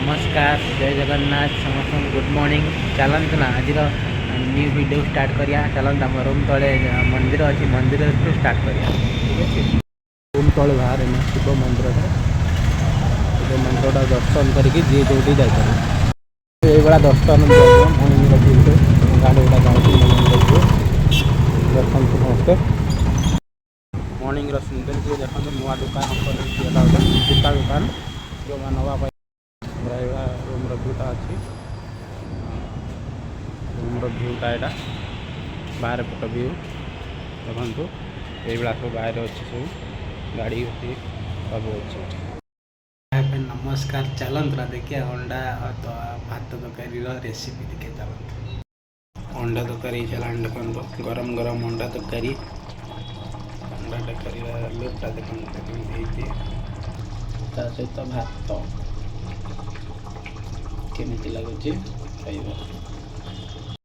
नमस्कार जय जगन्नाथ समस्त गुड मॉर्निंग चलत ना आज न्यू वीडियो स्टार्ट करिया चलत आम रूम तले मंदिर अच्छी मंदिर तो स्टार्ट करिया ठीक अच्छे रूम तले बाहर ना शिव मंदिर शिव मंदिर दर्शन करके जी जो जापर ये दर्शन मॉर्निंग गाड़ी गुड़ा जाऊँ दर्शन समस्ते मॉर्निंग सुंदर देखो नुआ दुकान जूता दुकान जो नवा रूम व्यूटा अच्छी रूम व्यूटा यहाँ बाहर फोटो व्यू देखो ये सब बाहर अच्छे सब गाड़ी अच्छी सब अच्छे नमस्कार चलत ना देखिए अंडा तो भात तरकारी रेसिपी देखिए चलत अंडा तरकारी चला देखो गरम गरम अंडा तरकारी लुकटा देखते सहित भात केमी लगुच खाइबा